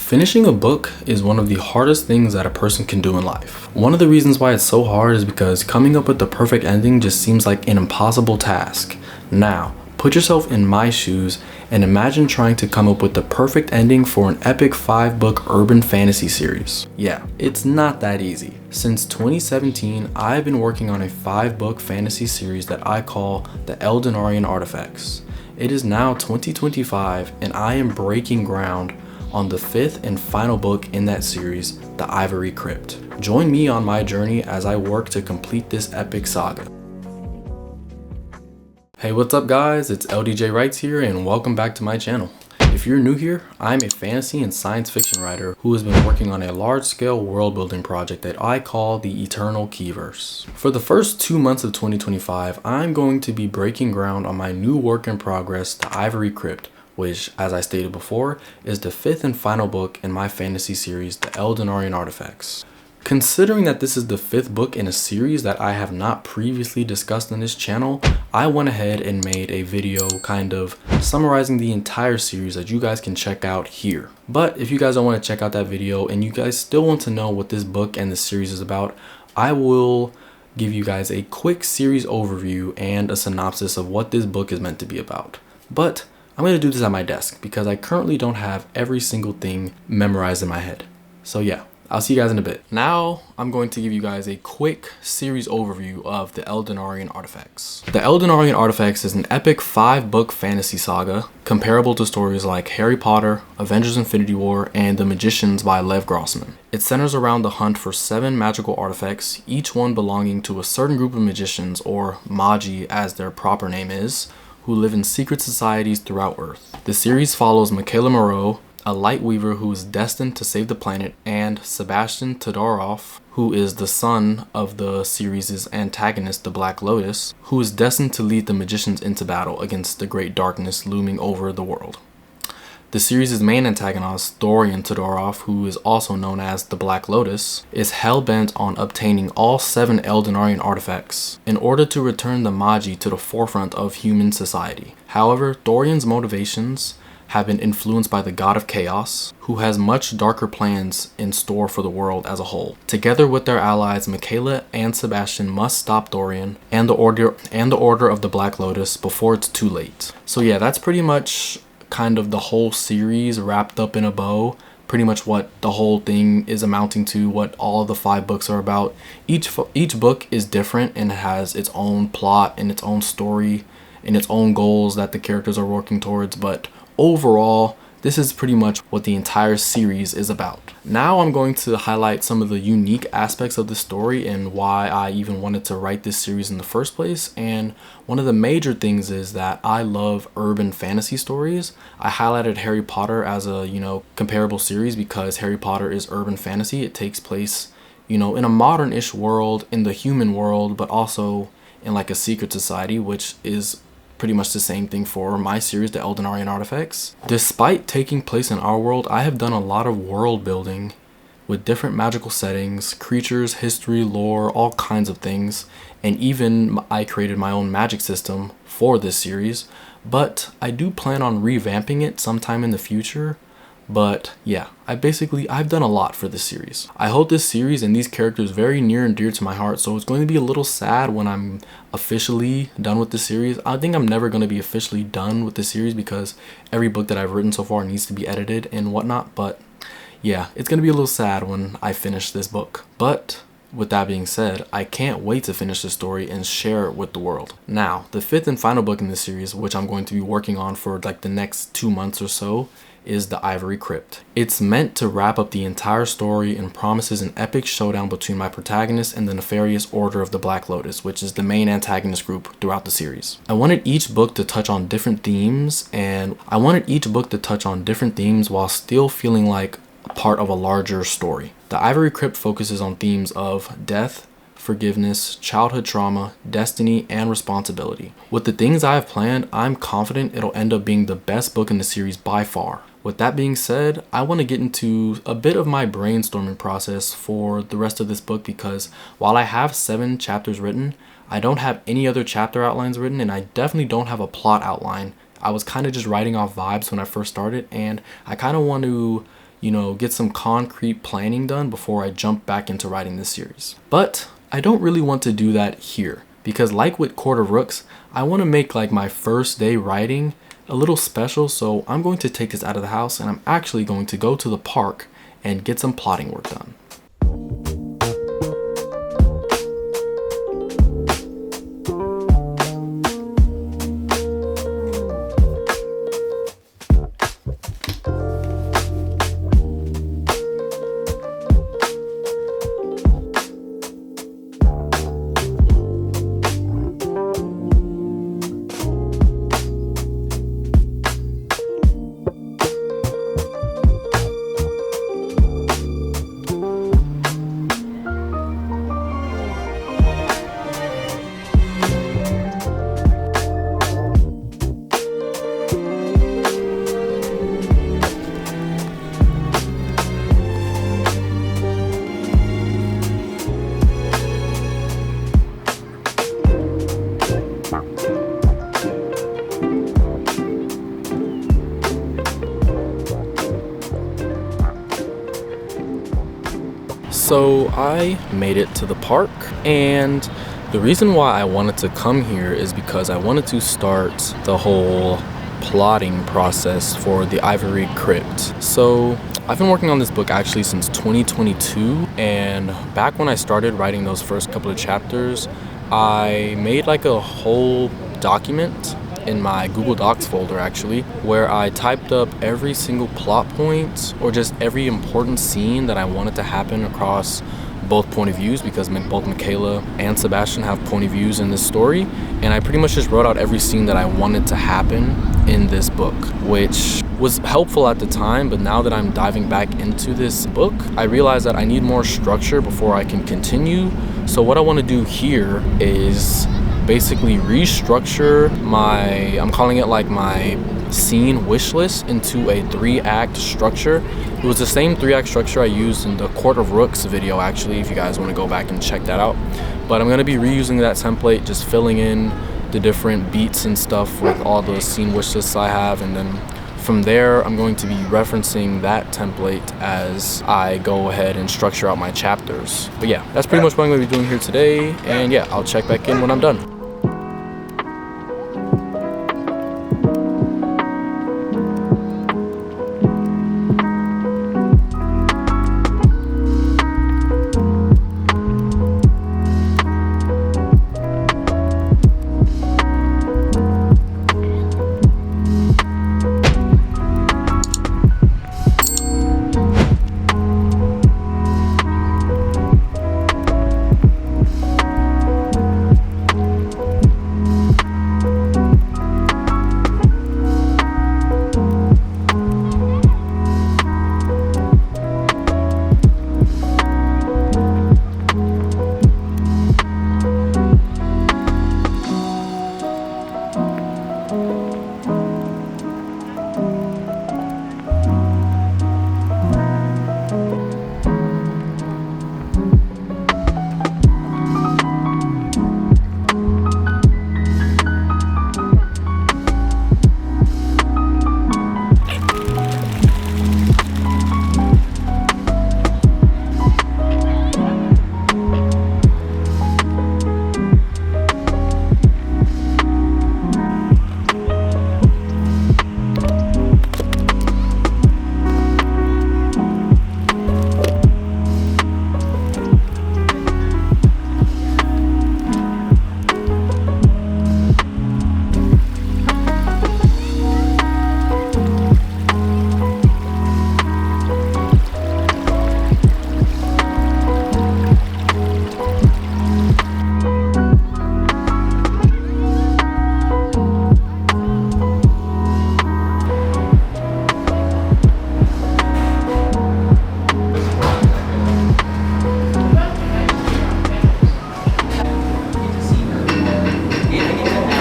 Finishing a book is one of the hardest things that a person can do in life. One of the reasons why it's so hard is because coming up with the perfect ending just seems like an impossible task. Now, put yourself in my shoes and imagine trying to come up with the perfect ending for an epic 5-book urban fantasy series. Yeah, it's not that easy. Since 2017, I've been working on a 5-book fantasy series that I call the Eldenarian Artifacts. It is now 2025 and I am breaking ground on the 5th and final book in that series, The Ivory Crypt. Join me on my journey as I work to complete this epic saga. Hey, what's up guys? It's LDJ Writes here and welcome back to my channel. If you're new here, I'm a fantasy and science fiction writer who has been working on a large-scale world building project that I call the Eternal Keyverse. For the first 2 months of 2025, I'm going to be breaking ground on my new work in progress, The Ivory Crypt, which, as I stated before, is the 5th and final book in my fantasy series, the Eldenarian Artifacts. Considering that this is the 5th book in a series that I have not previously discussed on this channel, I went ahead and made a video kind of summarizing the entire series that you guys can check out here. But if you guys don't want to check out that video and you guys still want to know what this book and the series is about, I will give you guys a quick series overview and a synopsis of what this book is meant to be about. But I'm going to do this at my desk because I currently don't have every single thing memorized in my head. So yeah, I'll see you guys in a bit. Now, I'm going to give you guys a quick series overview of the Eldenarian Artifacts. The Eldenarian Artifacts is an epic 5-book fantasy saga comparable to stories like Harry Potter, Avengers Infinity War, and The Magicians by Lev Grossman. It centers around the hunt for 7 magical artifacts, each one belonging to a certain group of magicians, or Magi as their proper name is, who live in secret societies throughout Earth. The series follows Michaela Moreau, a light weaver who is destined to save the planet, and Sebastian Todorov, who is the son of the series' antagonist, the Black Lotus, who is destined to lead the magicians into battle against the great darkness looming over the world. The series' main antagonist, Dorian Todorov, who is also known as the Black Lotus, is hell-bent on obtaining all 7 Eldenarian artifacts in order to return the Magi to the forefront of human society. However, Dorian's motivations have been influenced by the God of Chaos, who has much darker plans in store for the world as a whole. Together with their allies, Michaela and Sebastian must stop Dorian and the Order of the Black Lotus before it's too late. So yeah, that's pretty much kind of the whole series wrapped up in a bow. Pretty much what the whole thing is amounting to, what all of the 5 books are about. Each book is different and has its own plot and its own story and its own goals that the characters are working towards, but overall, this is pretty much what the entire series is about. Now I'm going to highlight some of the unique aspects of the story and why I even wanted to write this series in the first place. And one of the major things is that I love urban fantasy stories. I highlighted Harry Potter as a, comparable series because Harry Potter is urban fantasy. It takes place, in a modern-ish world, in the human world, but also in like a secret society, which is pretty much the same thing for my series, the Eldenarian Artifacts. Despite taking place in our world, I have done a lot of world building with different magical settings, creatures, history, lore, all kinds of things, and even I created my own magic system for this series, but I do plan on revamping it sometime in the future. But yeah, I've done a lot for this series. I hold this series and these characters very near and dear to my heart, so it's going to be a little sad when I'm officially done with the series. I think I'm never going to be officially done with the series because every book that I've written so far needs to be edited and whatnot, but yeah, it's going to be a little sad when I finish this book. But with that being said, I can't wait to finish the story and share it with the world. Now, the 5th and final book in this series, which I'm going to be working on for like the next 2 months or so, is The Ivory Crypt. It's meant to wrap up the entire story and promises an epic showdown between my protagonist and the nefarious Order of the Black Lotus, which is the main antagonist group throughout the series. I wanted each book to touch on different themes while still feeling like a part of a larger story. The Ivory Crypt focuses on themes of death, forgiveness, childhood trauma, destiny, and responsibility. With the things I have planned, I'm confident it'll end up being the best book in the series by far. With that being said, I want to get into a bit of my brainstorming process for the rest of this book because while I have 7 chapters written, I don't have any other chapter outlines written, and I definitely don't have a plot outline. I was kind of just writing off vibes when I first started, and I kind of want to, you know, get some concrete planning done before I jump back into writing this series. But I don't really want to do that here, because like with Court of Rooks, I want to make like my first day writing a little special. So I'm going to take this out of the house and I'm actually going to go to the park and get some plotting work done. So I made it to the park, and the reason why I wanted to come here is because I wanted to start the whole plotting process for the Ivory Crypt. So I've been working on this book actually since 2022, and back when I started writing those first couple of chapters, I made like a whole document in my Google Docs folder actually, where I typed up every single plot point or just every important scene that I wanted to happen across both point of views, because both Michaela and Sebastian have point of views in this story. And I pretty much just wrote out every scene that I wanted to happen in this book, which was helpful at the time, but now that I'm diving back into this book, I realize that I need more structure before I can continue. So what I want to do here is basically restructure I'm calling it like my scene wish list into a 3-act structure. It was the same 3-act structure I used in the Court of Rooks video actually, if you guys want to go back and check that out. But I'm going to be reusing that template, just filling in the different beats and stuff with all the scene wish lists I have, and then from there I'm going to be referencing that template as I go ahead and structure out my chapters. But yeah, that's pretty much what I'm going to be doing here today, and yeah, I'll check back in when I'm done.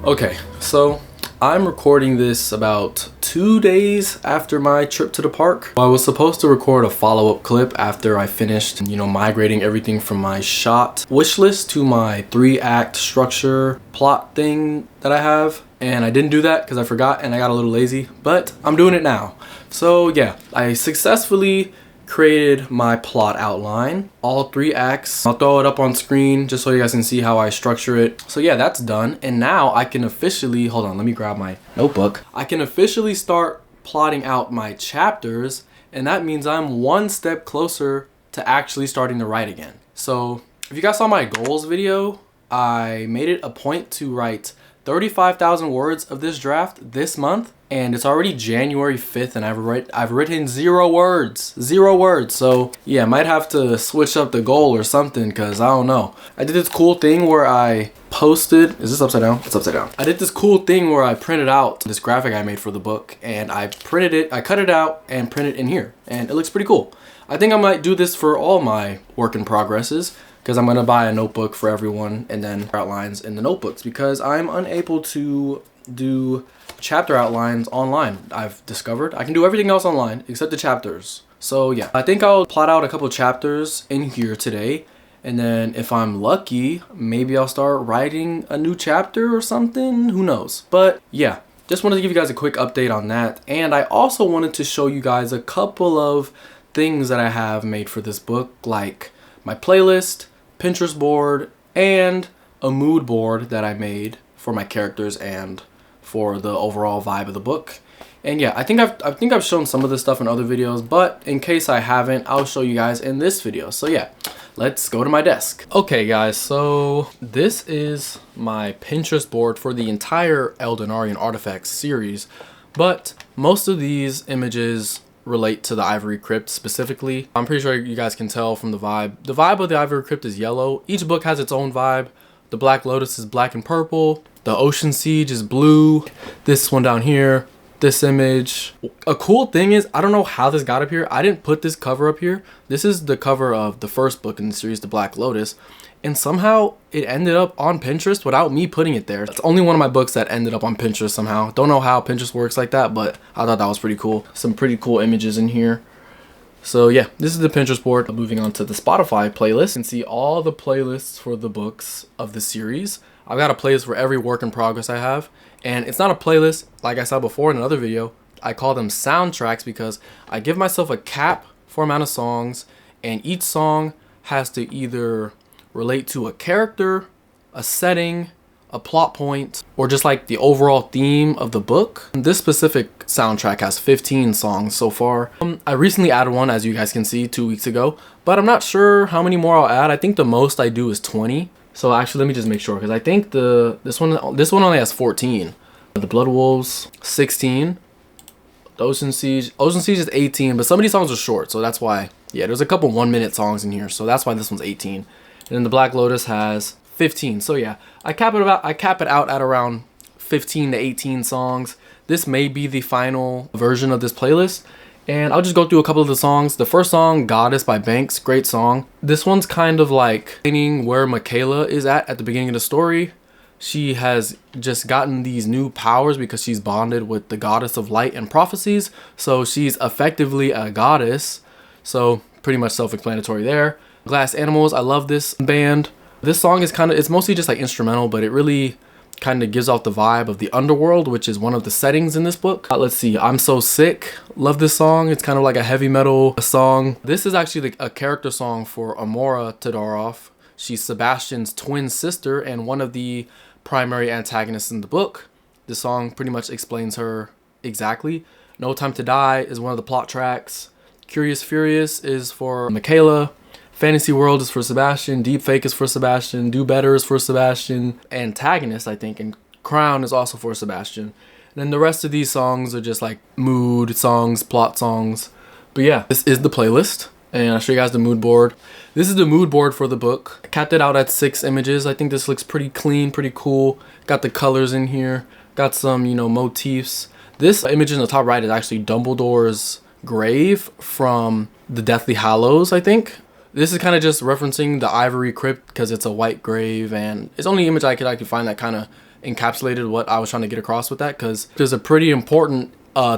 Okay, so I'm recording this about 2 days after my trip to the park. I was supposed to record a follow-up clip after I finished, migrating everything from my shot wish list to my 3-act structure plot thing that I have. and I didn't do that because I forgot and I got a little lazy, but I'm doing it now. So yeah, I successfully created my plot outline, all 3 acts. I'll throw it up on screen just so you guys can see how I structure it. So yeah, that's done. And now I can officially, hold on, let me grab my notebook. I can officially start plotting out my chapters, and that means I'm 1 step closer to actually starting to write again. So if you guys saw my goals video, I made it a point to write 35,000 words of this draft this month, and it's already January 5th and I've written 0 words. So yeah, might have to switch up the goal or something, because I don't know. I did this cool thing where I posted, is this upside down? It's upside down. I did this cool thing where I printed out this graphic I made for the book, and I printed it, I cut it out and printed it in here, and it looks pretty cool. I think I might do this for all my work in progresses, because I'm going to buy a notebook for everyone and then outlines in the notebooks, because I'm unable to do chapter outlines online. I've discovered I can do everything else online except the chapters. So yeah, I think I'll plot out a couple chapters in here today, and then if I'm lucky, maybe I'll start writing a new chapter or something, who knows. But yeah, just wanted to give you guys a quick update on that, and I also wanted to show you guys a couple of things that I have made for this book, like my playlist, Pinterest board, and a mood board that I made for my characters and for the overall vibe of the book. And yeah, I think I've shown some of this stuff in other videos, but in case I haven't, I'll show you guys in this video. So yeah, let's go to my desk. Okay guys, so this is my Pinterest board for the entire Eldenarian Artifacts series, but most of these images relate to the Ivory Crypt specifically. I'm pretty sure you guys can tell from the vibe. The vibe of the Ivory Crypt is yellow. Each book has its own vibe. The Black Lotus is black and purple. The Ocean Siege is blue. This one down here, this image. A cool thing is, I don't know how this got up here. I didn't put this cover up here. This is the cover of the first book in the series, The Black Lotus. And somehow it ended up on Pinterest without me putting it there. It's only one of my books that ended up on Pinterest somehow. Don't know how Pinterest works like that, but I thought that was pretty cool. Some pretty cool images in here. So yeah, this is the Pinterest board. Moving on to the Spotify playlist. You can see all the playlists for the books of the series. I've got a playlist for every work in progress I have. And it's not a playlist, like I said before in another video. I call them soundtracks because I give myself a cap for amount of songs, and each song has to either relate to a character, a setting, a plot point, or just like the overall theme of the book. This specific soundtrack has 15 songs so far. I recently added one, as you guys can see, 2 weeks ago, but I'm not sure how many more I'll add. I think the most I do is 20. So actually, let me just make sure, because I think this one only has 14. The Blood Wolves, 16. The Ocean Siege is 18, but some of these songs are short, so that's why. Yeah, there's a couple 1-minute songs in here, so that's why this one's 18. And then the Black Lotus has 15. So yeah, I cap it out at around 15 to 18 songs. This may be the final version of this playlist, and I'll just go through a couple of the songs. The first song, Goddess by Banks, great song. This one's kind of like explaining where Michaela is at the beginning of the story. She has just gotten these new powers because she's bonded with the goddess of light and prophecies. So she's effectively a goddess. So pretty much self-explanatory there. Glass Animals, I love this band. This song is it's mostly just like instrumental, but it really kind of gives off the vibe of the underworld, which is one of the settings in this book. Let's see, I'm So Sick, love this song. It's kind of like a heavy metal song. This is actually a character song for Amora Todorov. She's Sebastian's twin sister and one of the primary antagonists in the book. This song pretty much explains her exactly. No Time to Die is one of the plot tracks. Curious Furious is for Michaela. Fantasy World is for Sebastian, Deep Fake is for Sebastian, Do Better is for Sebastian, Antagonist, I think, and Crown is also for Sebastian. And then the rest of these songs are just like mood songs, plot songs. But yeah, this is the playlist, and I'll show you guys the mood board. This is the mood board for the book. I capped it out at 6 images. I think this looks pretty clean, pretty cool. Got the colors in here, got some, motifs. This image in the top right is actually Dumbledore's grave from the Deathly Hallows, I think. This is kind of just referencing the Ivory Crypt because it's a white grave, and it's the only image I could actually find that kind of encapsulated what I was trying to get across with that, because there's a pretty important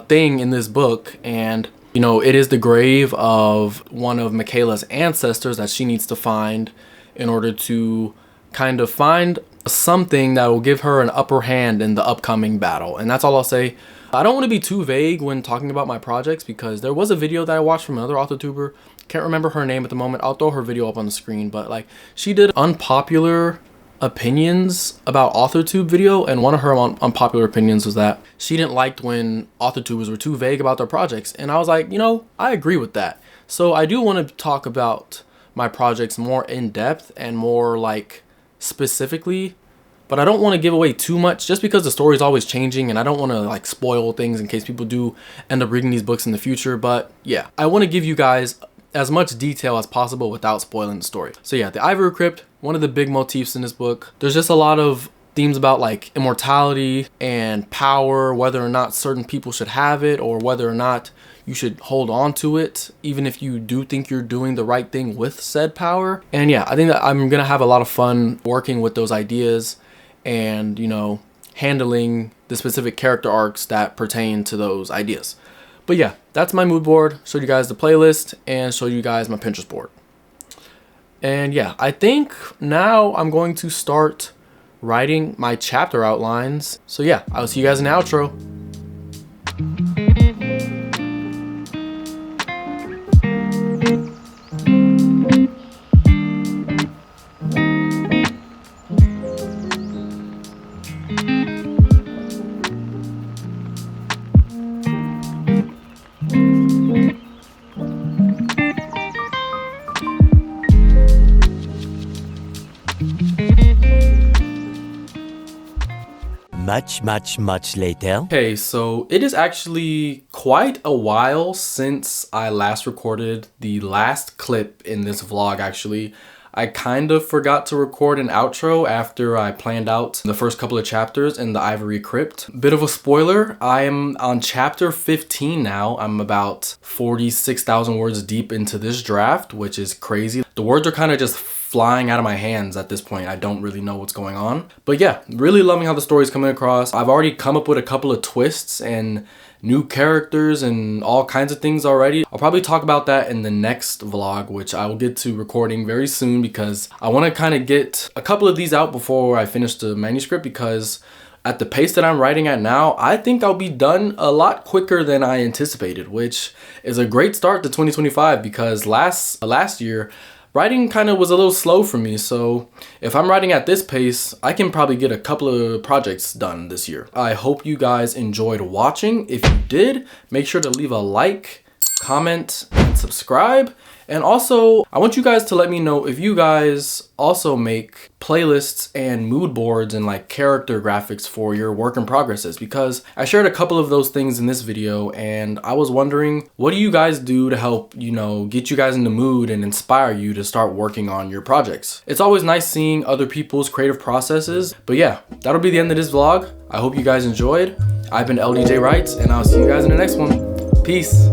thing in this book, and it is the grave of one of Michaela's ancestors that she needs to find in order to kind of find something that will give her an upper hand in the upcoming battle. And that's all I'll say. I don't want to be too vague when talking about my projects, because there was a video that I watched from another authortuber. Can't remember her name at the moment. I'll throw her video up on the screen, but like, she did unpopular opinions about authortube video, and one of her unpopular opinions was that she didn't like when authortubers were too vague about their projects. And I was like, you know, I agree with that. So I do want to talk about my projects more in depth and more like specifically, but I don't want to give away too much just because the story is always changing, and I don't want to like spoil things in case people do end up reading these books in the future. But yeah, I want to give you guys as much detail as possible without spoiling the story. So yeah, the Ivory Crypt, one of the big motifs in this book. There's just a lot of themes about like immortality and power, whether or not certain people should have it, or whether or not you should hold on to it, even if you do think you're doing the right thing with said power. And yeah, I think that I'm gonna have a lot of fun working with those ideas and, you know, handling the specific character arcs that pertain to those ideas. But yeah, that's my mood board. Showed you guys the playlist and showed you guys my Pinterest board. And yeah, I think now I'm going to start writing my chapter outlines. So yeah, I'll see you guys in the outro. Much later. Okay, so it is actually quite a while since I last recorded the last clip in this vlog. Actually, I kind of forgot to record an outro after I planned out the first couple of chapters in the Ivory Crypt. Bit of a spoiler, I am on chapter 15 now. I'm about 46,000 words deep into this draft, which is crazy. The words are kind of just flying out of my hands at this point. I don't really know what's going on. But yeah, really loving how the story's coming across. I've already come up with a couple of twists and new characters and all kinds of things already. I'll probably talk about that in the next vlog, which I will get to recording very soon, because I want to kind of get a couple of these out before I finish the manuscript, because at the pace that I'm writing at now, I think I'll be done a lot quicker than I anticipated, which is a great start to 2025, because last year writing kind of was a little slow for me. So if I'm writing at this pace, I can probably get a couple of projects done this year. I hope you guys enjoyed watching. If you did, make sure to leave a like, comment, and subscribe. And also, I want you guys to let me know if you guys also make playlists and mood boards and like character graphics for your work in progresses, because I shared a couple of those things in this video, and I was wondering, what do you guys do to help, you know, get you guys in the mood and inspire you to start working on your projects? It's always nice seeing other people's creative processes. But yeah, that'll be the end of this vlog. I hope you guys enjoyed. I've been LDJ Writes, and I'll see you guys in the next one. Peace.